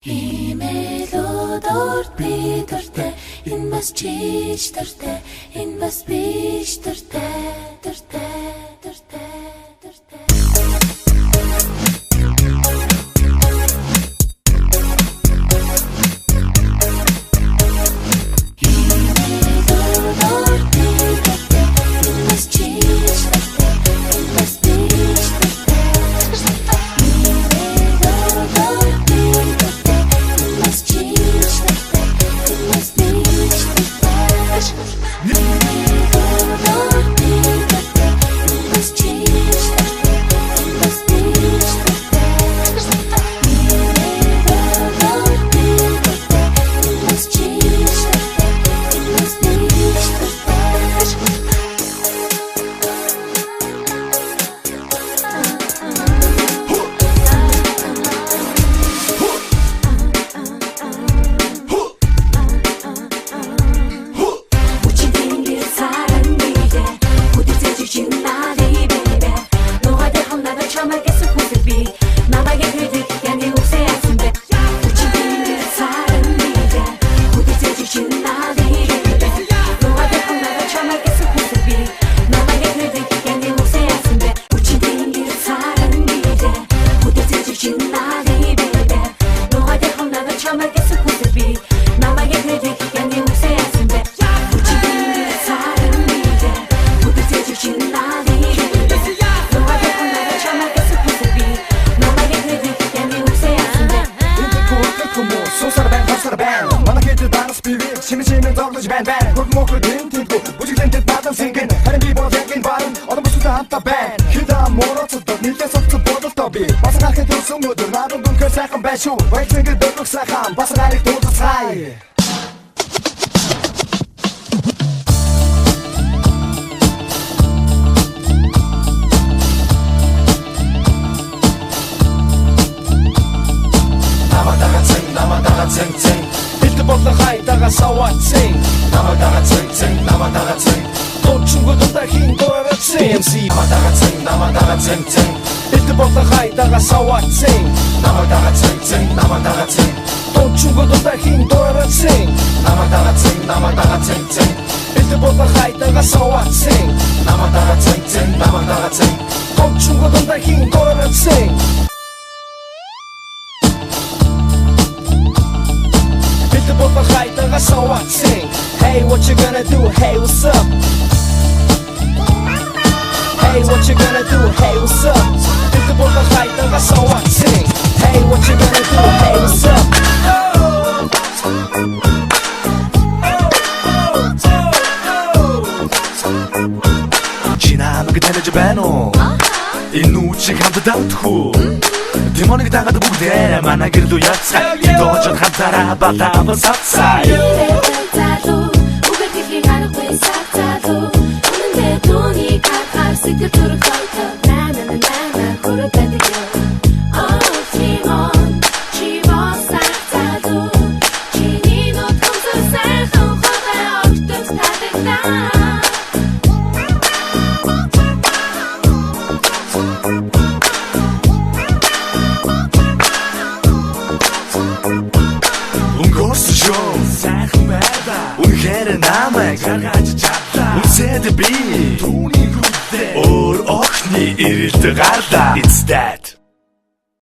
Имейлүүд урд би дуртай, энэ бас чиж дуртай, энэ бас биш дуртай, дуртай, дуртай, дуртай. Шимшимэн зоглож байна. Хөг мөхөд тэнтэггүй бүжиглэнтэд бадан сингэн. Харин би бол яг энэ баран одон бүсгүй хамтаа байна. Хида мороцод нилээ согцол бодолтой би. Бас гахын төрсөн өдөр надад дүнхээр сайхан байна шүү. Баяцэнгэр дөрвөх сайхан бас нарыг дуудацгаая. Намадаga цэнг цэнг Илтэ бодлоо хайдаага саваад цэнг Намадаga цэнг цэнг намадаga цэнг Точунгод дахин дөрөв цэнг намадаga цэнг цэнг Илтэ бодлоо хайдаага саваад цэнг Намадаga цэнг цэнг Точунгод дахин дөрөв цэнг намадаga цэнг цэнг Илтэ бодлоо хайдаага саваад цэнг Намадаga цэнг Точунгод дахин дөрөв цэнг So I sing, hey, what you gonna do? Hey, what's up? Hey, what you gonna do? Hey, what's up? It's the book of height, so I sing. Hey, what you gonna do? Hey, what's up? 지나면 그대는 집에노 인우치 감도다투 디모닉 다가도 бүгдээ манай гэрэл уяцгаа дооч хамтараа батаван савцаа Залуу үгээр дэлхийн аргагүй савцалуу үнэндээ түүний хахаар сэтгэл төрөх толтой нана хүрэх байдаг Oh Simon чи босаалуу чиний нот хамсаа сайхан хаваа огтос татагдаа сайхан байда үнэхээр намайг гаргаж чадлаа үнсэд би түүний хүртээ өөр охны ирэлт гарлаа It's that